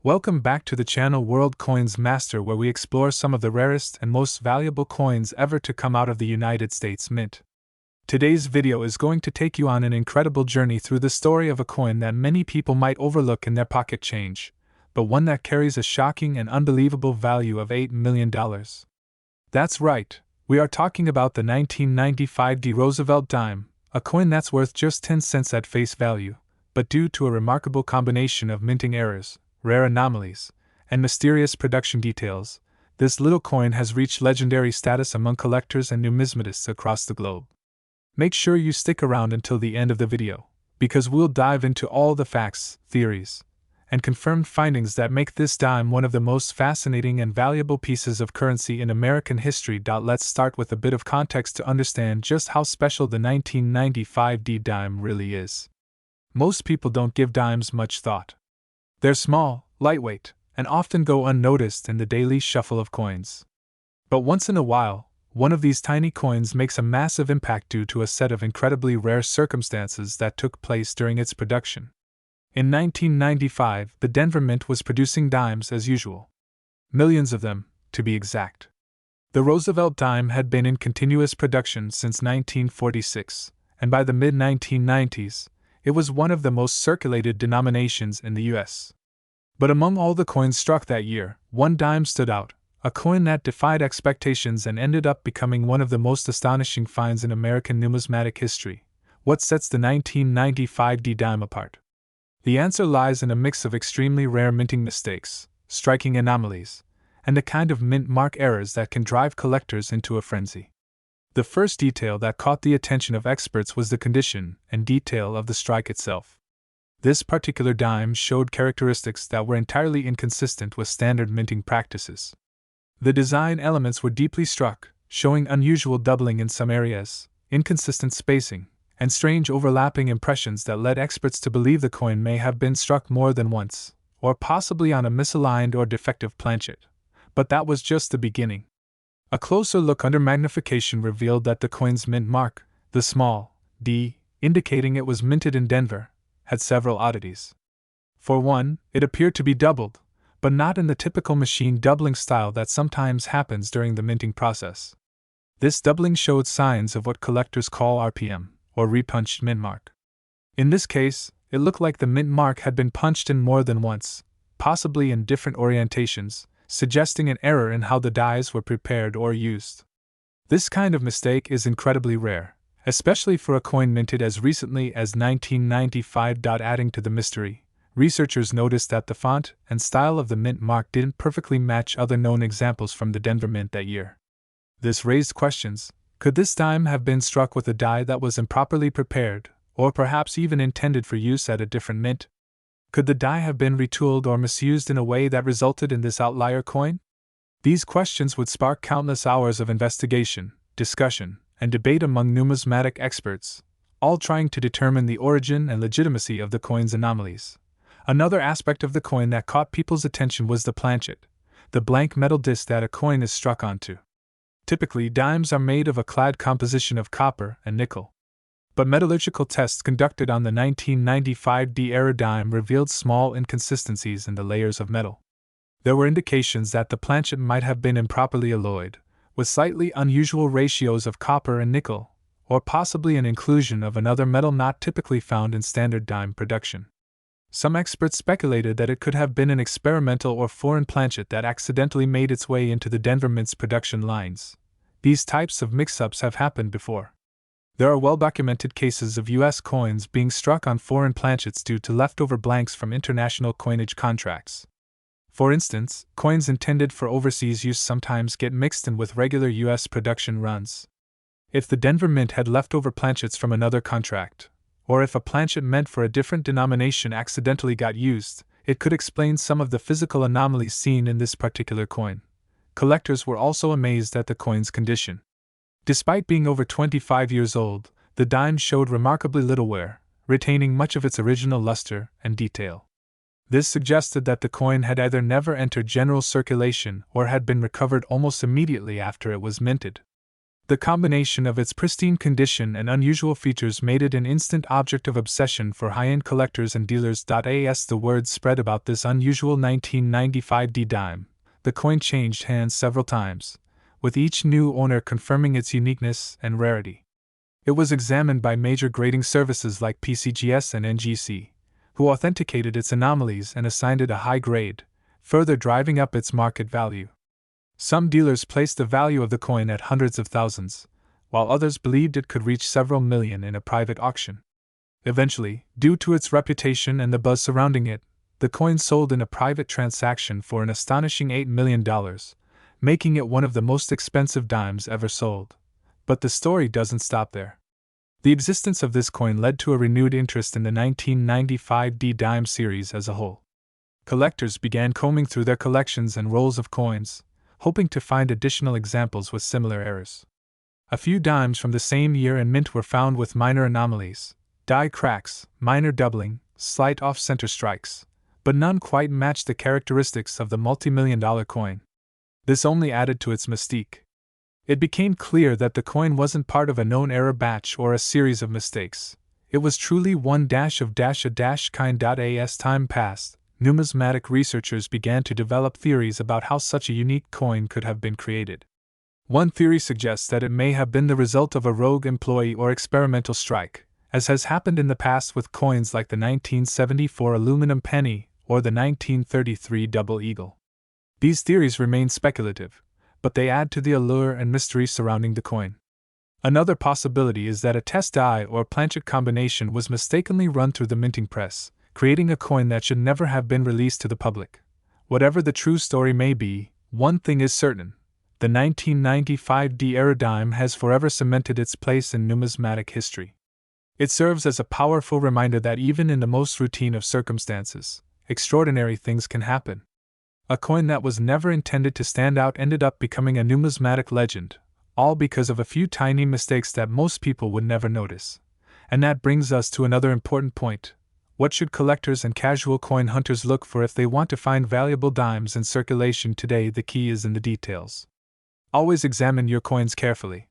Welcome back to the channel World Coins Master, where we explore some of the rarest and most valuable coins ever to come out of the United States Mint. Today's video is going to take you on an incredible journey through the story of a coin that many people might overlook in their pocket change, but one that carries a shocking and unbelievable value of $8 million. That's right, we are talking about the 1995 D. Roosevelt dime, a coin that's worth just 10 cents at face value, but due to a remarkable combination of minting errors, rare anomalies, and mysterious production details, this little coin has reached legendary status among collectors and numismatists across the globe. Make sure you stick around until the end of the video, because we'll dive into all the facts, theories, and confirmed findings that make this dime one of the most fascinating and valuable pieces of currency in American history. Let's start with a bit of context to understand just how special the 1995 D dime really is. Most people don't give dimes much thought. They're small, lightweight, and often go unnoticed in the daily shuffle of coins. But once in a while, one of these tiny coins makes a massive impact due to a set of incredibly rare circumstances that took place during its production. In 1995, the Denver Mint was producing dimes as usual. Millions of them, to be exact. The Roosevelt dime had been in continuous production since 1946, and by the mid-1990s, it was one of the most circulated denominations in the U.S. But among all the coins struck that year, one dime stood out, a coin that defied expectations and ended up becoming one of the most astonishing finds in American numismatic history. What sets the 1995 D dime apart? The answer lies in a mix of extremely rare minting mistakes, striking anomalies, and the kind of mint mark errors that can drive collectors into a frenzy. The first detail that caught the attention of experts was the condition and detail of the strike itself. This particular dime showed characteristics that were entirely inconsistent with standard minting practices. The design elements were deeply struck, showing unusual doubling in some areas, inconsistent spacing, and strange overlapping impressions that led experts to believe the coin may have been struck more than once, or possibly on a misaligned or defective planchet. But that was just the beginning. A closer look under magnification revealed that the coin's mint mark, the small d, indicating it was minted in Denver, had several oddities. For one, it appeared to be doubled, but not in the typical machine doubling style that sometimes happens during the minting process. This doubling showed signs of what collectors call RPM, or repunched mint mark. In this case, it looked like the mint mark had been punched in more than once, possibly in different orientations, suggesting an error in how the dies were prepared or used. This kind of mistake is incredibly rare, especially for a coin minted as recently as 1995. Adding to the mystery, researchers noticed that the font and style of the mint mark didn't perfectly match other known examples from the Denver Mint that year. This raised questions. Could this dime have been struck with a die that was improperly prepared, or perhaps even intended for use at a different mint? Could the die have been retooled or misused in a way that resulted in this outlier coin? These questions would spark countless hours of investigation, discussion, and debate among numismatic experts, all trying to determine the origin and legitimacy of the coin's anomalies. Another aspect of the coin that caught people's attention was the planchet, the blank metal disc that a coin is struck onto. Typically, dimes are made of a clad composition of copper and nickel. But metallurgical tests conducted on the 1995 D-era dime revealed small inconsistencies in the layers of metal. There were indications that the planchet might have been improperly alloyed, with slightly unusual ratios of copper and nickel, or possibly an inclusion of another metal not typically found in standard dime production. Some experts speculated that it could have been an experimental or foreign planchet that accidentally made its way into the Denver Mint's production lines. These types of mix-ups have happened before. There are well-documented cases of U.S. coins being struck on foreign planchets due to leftover blanks from international coinage contracts. For instance, coins intended for overseas use sometimes get mixed in with regular U.S. production runs. If the Denver Mint had leftover planchets from another contract, or if a planchet meant for a different denomination accidentally got used, it could explain some of the physical anomalies seen in this particular coin. Collectors were also amazed at the coin's condition. Despite being over 25 years old, the dime showed remarkably little wear, retaining much of its original luster and detail. This suggested that the coin had either never entered general circulation or had been recovered almost immediately after it was minted. The combination of its pristine condition and unusual features made it an instant object of obsession for high-end collectors and dealers. As the word spread about this unusual 1995 D dime, the coin changed hands several times, with each new owner confirming its uniqueness and rarity. It was examined by major grading services like PCGS and NGC, who authenticated its anomalies and assigned it a high grade, further driving up its market value. Some dealers placed the value of the coin at hundreds of thousands, while others believed it could reach several million in a private auction. Eventually, due to its reputation and the buzz surrounding it, the coin sold in a private transaction for an astonishing $8 million, making it one of the most expensive dimes ever sold. But the story doesn't stop there. The existence of this coin led to a renewed interest in the 1995 D dime series as a whole. Collectors began combing through their collections and rolls of coins, hoping to find additional examples with similar errors. A few dimes from the same year and mint were found with minor anomalies, die cracks, minor doubling, slight off-center strikes, but none quite matched the characteristics of the multi-million-dollar coin. This only added to its mystique. It became clear that the coin wasn't part of a known error batch or a series of mistakes. It was truly one dash of dash a dash kind. As time passed, numismatic researchers began to develop theories about how such a unique coin could have been created. One theory suggests that it may have been the result of a rogue employee or experimental strike, as has happened in the past with coins like the 1974 aluminum penny or the 1933 double eagle. These theories remain speculative, but they add to the allure and mystery surrounding the coin. Another possibility is that a test die or planchet combination was mistakenly run through the minting press, creating a coin that should never have been released to the public. Whatever the true story may be, one thing is certain: the 1995 D era dime has forever cemented its place in numismatic history. It serves as a powerful reminder that even in the most routine of circumstances, extraordinary things can happen. A coin that was never intended to stand out ended up becoming a numismatic legend, all because of a few tiny mistakes that most people would never notice. And that brings us to another important point. What should collectors and casual coin hunters look for if they want to find valuable dimes in circulation today? The key is in the details. Always examine your coins carefully.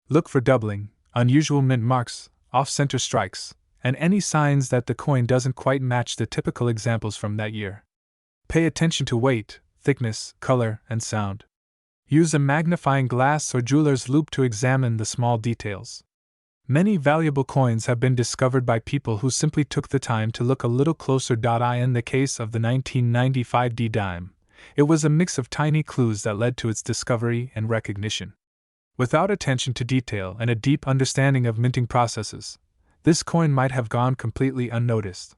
Look for doubling, unusual mint marks, off-center strikes, and any signs that the coin doesn't quite match the typical examples from that year. Pay attention to weight, thickness, color, and sound. Use a magnifying glass or jeweler's loupe to examine the small details. Many valuable coins have been discovered by people who simply took the time to look a little closer. In the case of the 1995 D dime, it was a mix of tiny clues that led to its discovery and recognition. Without attention to detail and a deep understanding of minting processes, this coin might have gone completely unnoticed.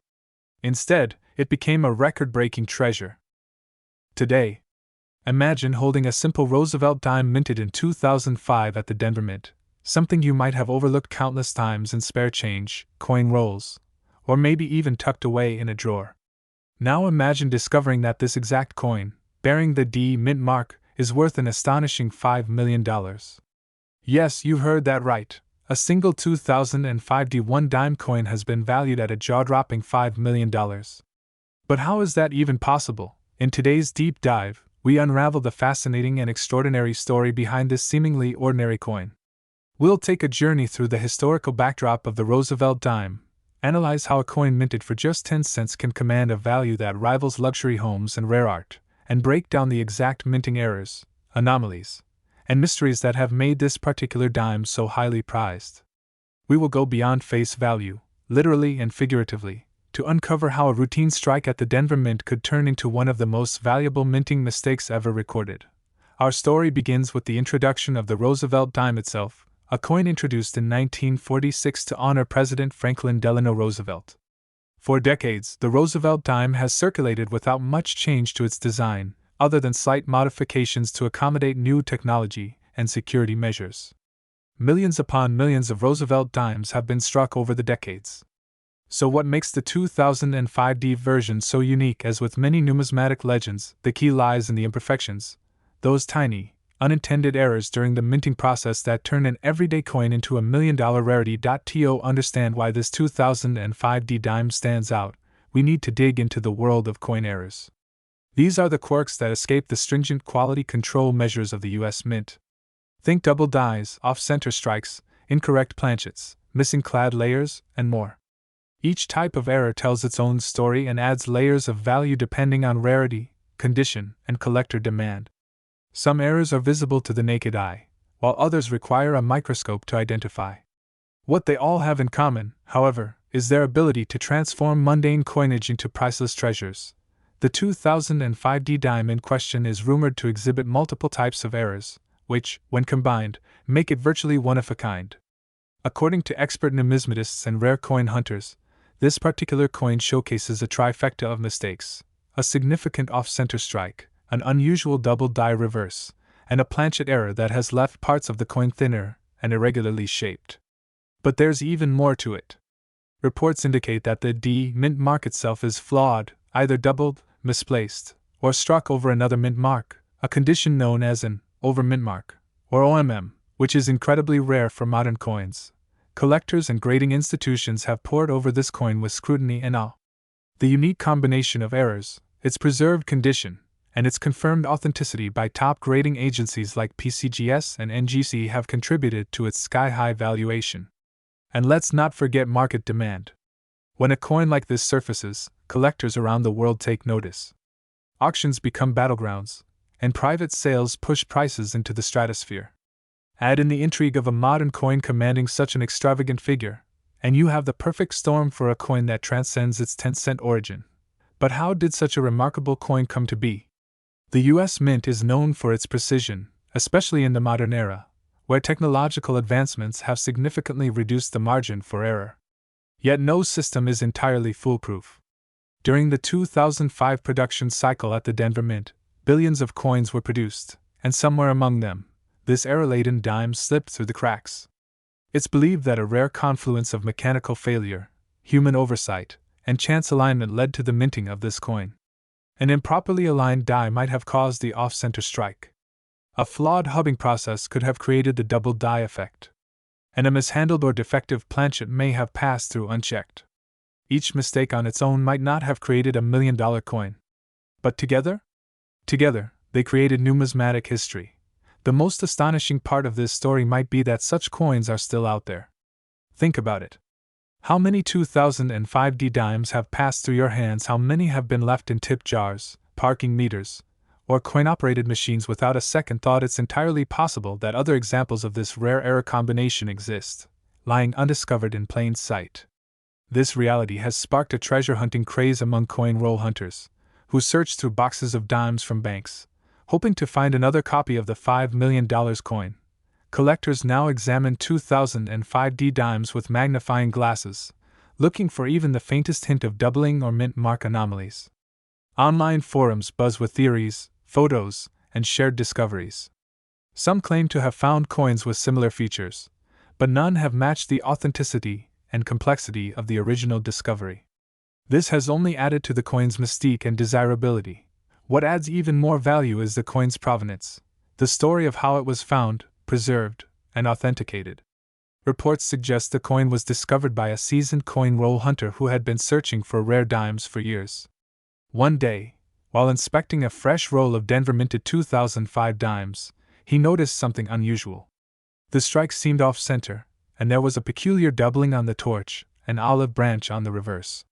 Instead, it became a record-breaking treasure. Today, imagine holding a simple Roosevelt dime minted in 2005 at the Denver Mint, something you might have overlooked countless times in spare change, coin rolls, or maybe even tucked away in a drawer. Now imagine discovering that this exact coin, bearing the D mint mark, is worth an astonishing $5 million. Yes, you heard that right. A single 2005 D1 dime coin has been valued at a jaw-dropping $5 million. But how is that even possible? In today's deep dive, we unravel the fascinating and extraordinary story behind this seemingly ordinary coin. We'll take a journey through the historical backdrop of the Roosevelt dime, analyze how a coin minted for just 10 cents can command a value that rivals luxury homes and rare art, and break down the exact minting errors, anomalies, and mysteries that have made this particular dime so highly prized. We will go beyond face value, literally and figuratively, to uncover how a routine strike at the Denver Mint could turn into one of the most valuable minting mistakes ever recorded. Our story begins with the introduction of the Roosevelt dime itself, a coin introduced in 1946 to honor President Franklin Delano Roosevelt. For decades, the Roosevelt dime has circulated without much change to its design, other than slight modifications to accommodate new technology and security measures. Millions upon millions of Roosevelt dimes have been struck over the decades. So what makes the 2005 D version so unique? As with many numismatic legends, the key lies in the imperfections, those tiny, unintended errors during the minting process that turn an everyday coin into a million-dollar rarity. To understand why this 2005 D dime stands out, we need to dig into the world of coin errors. These are the quirks that escape the stringent quality control measures of the U.S. Mint. Think double dies, off-center strikes, incorrect planchets, missing clad layers, and more. Each type of error tells its own story and adds layers of value depending on rarity, condition, and collector demand. Some errors are visible to the naked eye, while others require a microscope to identify. What they all have in common, however, is their ability to transform mundane coinage into priceless treasures. The 2005 D dime in question is rumored to exhibit multiple types of errors, which, when combined, make it virtually one of a kind. According to expert numismatists and rare coin hunters, this particular coin showcases a trifecta of mistakes: a significant off-center strike, an unusual double die reverse, and a planchet error that has left parts of the coin thinner and irregularly shaped. But there's even more to it. Reports indicate that the D mint mark itself is flawed, either doubled, misplaced, or struck over another mint mark, a condition known as an over mint mark, or OMM, which is incredibly rare for modern coins. Collectors and grading institutions have pored over this coin with scrutiny and awe. The unique combination of errors, its preserved condition, and its confirmed authenticity by top grading agencies like PCGS and NGC have contributed to its sky-high valuation. And let's not forget market demand. When a coin like this surfaces, collectors around the world take notice. Auctions become battlegrounds, and private sales push prices into the stratosphere. Add in the intrigue of a modern coin commanding such an extravagant figure, and you have the perfect storm for a coin that transcends its 10-cent origin. But how did such a remarkable coin come to be? The US Mint is known for its precision, especially in the modern era, where technological advancements have significantly reduced the margin for error. Yet no system is entirely foolproof. During the 2005 production cycle at the Denver Mint, billions of coins were produced, and somewhere among them, this error-laden dime slipped through the cracks. It's believed that a rare confluence of mechanical failure, human oversight, and chance alignment led to the minting of this coin. An improperly aligned die might have caused the off-center strike. A flawed hubbing process could have created the double die effect. And a mishandled or defective planchet may have passed through unchecked. Each mistake on its own might not have created a $1 million coin. But together? Together, they created numismatic history. The most astonishing part of this story might be that such coins are still out there. Think about it. How many 2005 D dimes have passed through your hands? How many have been left in tip jars, parking meters, or coin-operated machines without a second thought? It's entirely possible that other examples of this rare error combination exist, lying undiscovered in plain sight. This reality has sparked a treasure-hunting craze among coin roll hunters, who search through boxes of dimes from banks, hoping to find another copy of the $5 million coin. Collectors now examine 2005 D dimes with magnifying glasses, looking for even the faintest hint of doubling or mint mark anomalies. Online forums buzz with theories, photos, and shared discoveries. Some claim to have found coins with similar features, but none have matched the authenticity and complexity of the original discovery. This has only added to the coin's mystique and desirability. What adds even more value is the coin's provenance, the story of how it was found, preserved, and authenticated. Reports suggest the coin was discovered by a seasoned coin roll hunter who had been searching for rare dimes for years. One day, while inspecting a fresh roll of Denver minted 2005 dimes, he noticed something unusual. The strike seemed off-center, and there was a peculiar doubling on the torch, an olive branch on the reverse.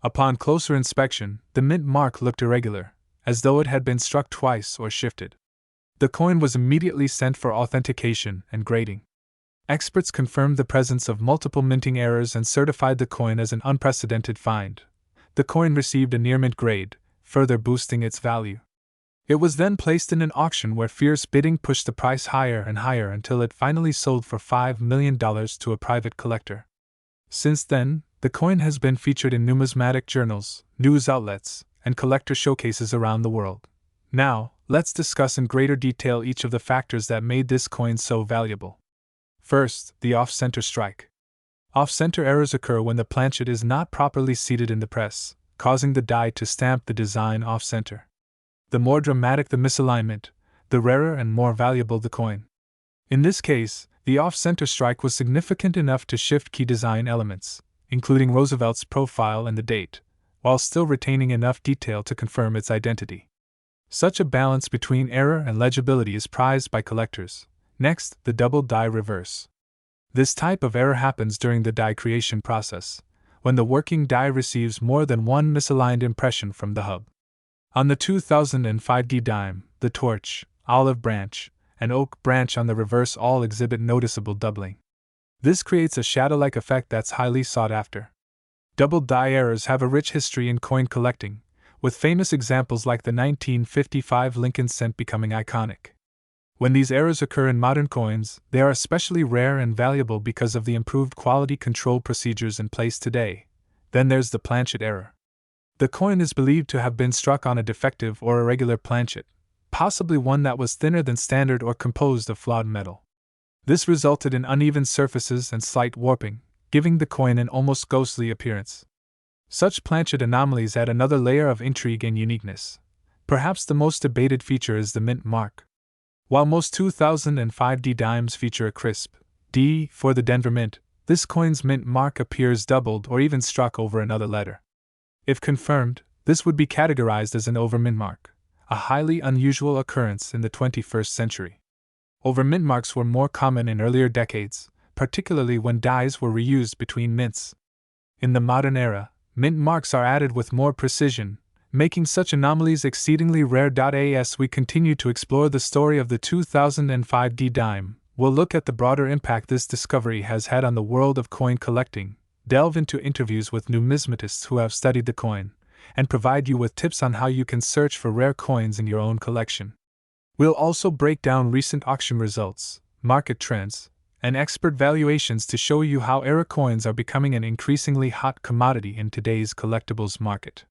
Upon closer inspection, the mint mark looked irregular, as though it had been struck twice or shifted. The coin was immediately sent for authentication and grading. Experts confirmed the presence of multiple minting errors and certified the coin as an unprecedented find. The coin received a near-mint grade, further boosting its value. It was then placed in an auction where fierce bidding pushed the price higher and higher until it finally sold for $5 million to a private collector. Since then, the coin has been featured in numismatic journals, news outlets, and collector showcases around the world. Now, let's discuss in greater detail each of the factors that made this coin so valuable. First, the off-center strike. Off-center errors occur when the planchet is not properly seated in the press, causing the die to stamp the design off-center. The more dramatic the misalignment, the rarer and more valuable the coin. In this case, the off-center strike was significant enough to shift key design elements, including Roosevelt's profile and the date, while still retaining enough detail to confirm its identity. Such a balance between error and legibility is prized by collectors, Next, the double die reverse. This type of error happens during the die creation process, when the working die receives more than one misaligned impression from the hub. On the 2005 D dime, the torch, olive branch, and oak branch on the reverse all exhibit noticeable doubling. This creates a shadow-like effect that's highly sought after. Double die errors have a rich history in coin collecting, with famous examples like the 1955 Lincoln cent becoming iconic. When these errors occur in modern coins, they are especially rare and valuable because of the improved quality control procedures in place today. Then there's the planchet error. The coin is believed to have been struck on a defective or irregular planchet, possibly one that was thinner than standard or composed of flawed metal. This resulted in uneven surfaces and slight warping, giving the coin an almost ghostly appearance. Such planchet anomalies add another layer of intrigue and uniqueness. Perhaps the most debated feature is the mint mark. While most 2005 D dimes feature a crisp D for the Denver Mint, this coin's mint mark appears doubled or even struck over another letter. If confirmed, this would be categorized as an overmint mark, a highly unusual occurrence in the 21st century. Overmint marks were more common in earlier decades, particularly when dies were reused between mints. In the modern era, mint marks are added with more precision, making such anomalies exceedingly rare. As we continue to explore the story of the 2005 D dime, we'll look at the broader impact this discovery has had on the world of coin collecting, delve into interviews with numismatists who have studied the coin, and provide you with tips on how you can search for rare coins in your own collection. We'll also break down recent auction results, market trends, and expert valuations to show you how error coins are becoming an increasingly hot commodity in today's collectibles market.